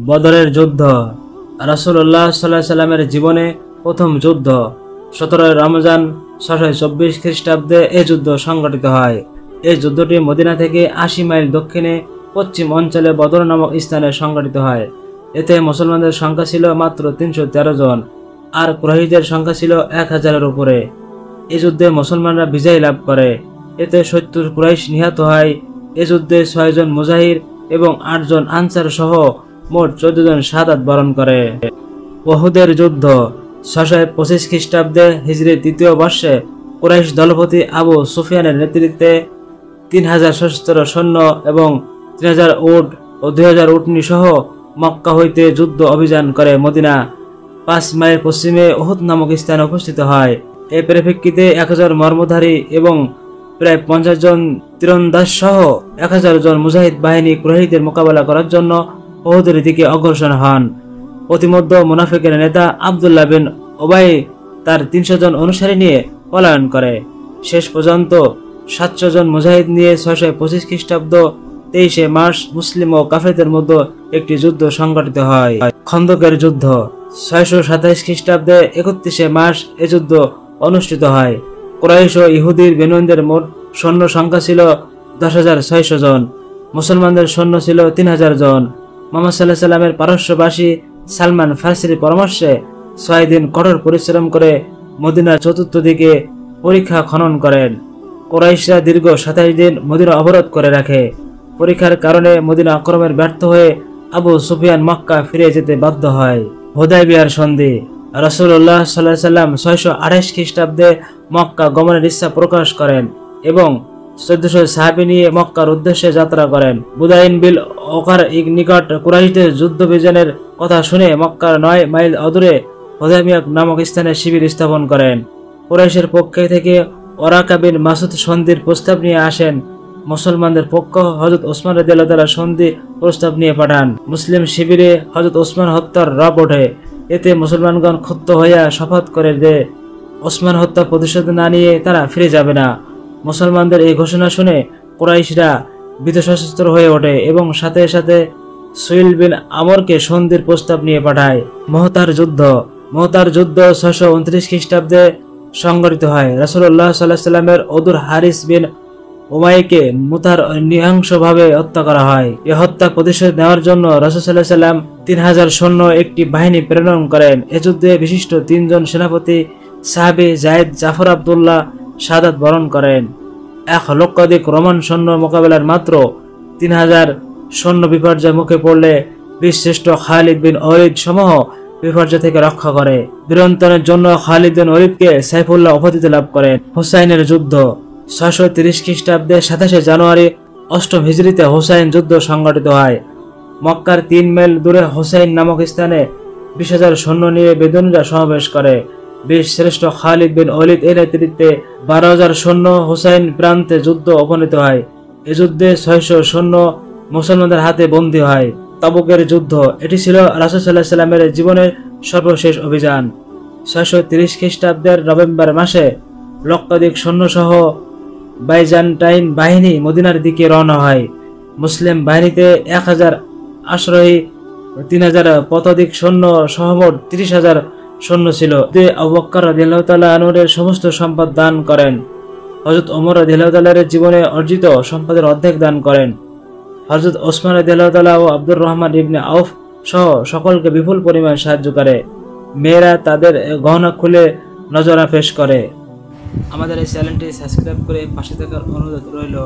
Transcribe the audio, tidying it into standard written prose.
বদরের যুদ্ধ রাসূলুল্লাহ সাল্লাল্লাহু আলাইহি সাল্লামের জীবনে প্রথম যুদ্ধ 17 রমজান 624 খ্রিস্টাব্দে এই যুদ্ধ সংঘটিত হয়। এই যুদ্ধটি মদিনা থেকে 80 মাইল দক্ষিণে পশ্চিম অঞ্চলে বদর নামক স্থানে সংঘটিত হয়। এতে মুসলমানদের সংখ্যা ছিল মাত্র 313 জন আর কুরাইশদের সংখ্যা ছিল 1000-এর উপরে। এই যুদ্ধে মুসলমানরা বিজয় লাভ করে। এতে 70 কুরাইশ নিহত হয়। এই যুদ্ধে 6 জন মুজাহির এবং 8 জন আনসার সহ মোট 14 জন শাহাদাত বরণ করে। উহুদের যুদ্ধ 625 খ্রিস্টাব্দে হিজরি তৃতীয় বর্ষে কুরাইশ দলপতি আবু সুফিয়ানের নেতৃত্বে 3000 সশস্ত্র সৈন্য এবং 3000 উট ও 2000 উটনি সহ মক্কা হইতে যুদ্ধ অভিযান করে মদিনা 5 মাইল পশ্চিমে উহুদ নামক স্থানে উপস্থিত হয়। এই পরিপ্রেক্ষিতে 1000 মর্মধারী এবং প্রায় 50 জন তীরন্দাজ সহ 1000 জন মুজাহিদ বাহিনী কুরাইশদের মোকাবেলা করার জন্য উহুদের দিকে অগ্রসর হন। প্রতিমধ্যে মুনাফিকের নেতা আব্দুল্লাহ বিন উবাই তার 300 জন অনুসারী নিয়ে পলায়ন করে। শেষ পর্যন্ত 700 জন মুজাহিদ নিয়ে 625 খ্রিস্টাব্দ 23 মার্চ মুসলিম ও কাফেরদের মধ্যে একটি যুদ্ধ সংঘটিত হয়। খন্দকের যুদ্ধ 627 খ্রিস্টাব্দে 31 মার্চ এ যুদ্ধ অনুষ্ঠিত হয়। কুরাইশ ও ইহুদির বেনুয়ানদের মোট সৈন্য সংখ্যা ছিল 10,600 জন। মুসলমানদের সৈন্য ছিল 3000 জন। মুহাম্মদ সাল্লাল্লাহু আলাইহি সাল্লামের পারস্যবাসী সালমান ফার্সির পরামর্শে 6 দিন কঠোর পরিশ্রম করে মদিনার চতুর্থ দিকে পরীক্ষা খনন করেন। কুরাইশরা দীর্ঘ 27 দিন মদিনা অবরোধ করে রাখে। পরীক্ষার কারণে মদিনা আক্রমণে ব্যর্থ হয়ে আবু সুফিয়ান মক্কা ফিরে যেতে বাধ্য হয়। হুদায়বিয়ার সন্ধি রাসূলুল্লাহ সাল্লাল্লাহু আলাইহি সাল্লাম 628 খ্রিস্টাব্দে মক্কা গমনের ইচ্ছা প্রকাশ করেন এবং 1400 সাহাবী নিয়ে মক্কার উদ্দেশ্যে যাত্রা করেন। বুদাইন বিল ওকার নিকট কুরাইশদের যুদ্ধ বিজয়ের কথা শুনে মক্কার 9 মাইল অদূরে হুদায়বিয়া নামক স্থানে শিবির স্থাপন করেন। কুরাইশের পক্ষ থেকে ওরাকা বিন মাসুদ সন্ধির প্রস্তাব নিয়ে আসেন। মুসলমানদের পক্ষ হযরত ওসমান রাদিয়াল্লাহু তাআলা সন্ধি প্রস্তাব নিয়ে পাঠান। মুসলিম শিবিরে হযরত ওসমান হত্যার রব ওঠে। এতে মুসলমানগণ ক্ষুব্ধ হইয়া শপথ করে যে ওসমান হত্যা প্রতিশোধ না নিয়ে তারা ফিরে যাবে না। মুসলমানদের এই ঘোষণা শুনে কুরাইশরা ভীত সশস্ত্র হয়ে ওঠে এবং সাথে সাথে সুইল বিন আমরকে সন্ধির প্রস্তাব নিয়ে পাঠায়। মুহতার যুদ্ধ 629 খ্রিস্টাব্দে সংঘটিত হয়। রাসূলুল্লাহ সাল্লাল্লাহু আলাইহি সাল্লামের অদূর হারিস বিন উমাইকে মুতার নৃশংসভাবে হত্যা করা হয়। এই হত্যা প্রতিশোধ নেওয়ার জন্য রাসূল সাল্লাল্লাহু আলাইহি সাল্লাম 3000 সৈন্য একটি বাহিনী প্রেরণ করেন। এ যুদ্ধে বিশিষ্ট 3 জন সেনাপতি সাহাবী যায়েদ জাফর আব্দুল্লাহ শাহাদাত বরণ করেন। 1 লক্ষাধিক রোমান সৈন্য মোকাবেলার মাত্র 3000 সৈন্য বিপর্যয়ের মুখে পড়লে বীরশ্রেষ্ঠ খালিদ বিন ওয়ালিদ সমূহ বিপর্যয় থেকে রক্ষা করে। বীরত্বের জন্য খালিদ বিন ওয়ালিদকে সাইফুল্লাহ উপাধি লাভ করেন। হুসাইনের যুদ্ধ 630 খ্রিস্টাব্দে 27 জানুয়ারি 8ম হিজরিতে হুসাইন যুদ্ধ সংঘটিত হয়। মক্কার 3 মাইল দূরে হুসাইন নামক স্থানে 20,000 সৈন্য নিয়ে বেদুনীরা সমাবেশ করে। বীরশ্রেষ্ঠ খালিদ বিন ওয়ালিদ এর নেতৃত্বে 12,000 সৈন্য হুসাইন প্রান্তে যুদ্ধ উপনীত হয়। এই যুদ্ধে 600 সৈন্য মুসলমানদের হাতে বন্দী হয়। তাবুকের যুদ্ধ এটি ছিল রাসূল সাল্লাল্লাহু আলাইহি সাল্লামের জীবনের সর্বশেষ অভিযান। 630 খ্রিস্টাব্দের নভেম্বর মাসে লক্ষাধিক সৈন্য সহ বাইজান্টাইন বাহিনী মদিনার দিকে রওনা হয়। মুসলিম বাহিনীতে 1000 আশ্রয়ী 3000 পদাতিক সৈন্য সহ মোট 30,000 সৈন্য ছিল। আবু বকর রাদিয়াল্লাহু তাআলা আনহুর সমস্ত সম্পদ দান করেন। হযরত ওমর রাদিয়াল্লাহু তাআলার জীবনে অর্জিত সম্পদের অর্ধেক দান করেন। হযরত ওসমান রাদিয়াল্লাহু তাআলা ও আব্দুর রহমান ইবনে আউফ সহ সকলকে বিপুল পরিমাণ সাহায্য করে। মেয়েরা তাদের গহনা খুলে নজরা পেশ করে। আমাদের এই চ্যানেলটি সাবস্ক্রাইব করে পাশে থাকার অনুরোধ রইল।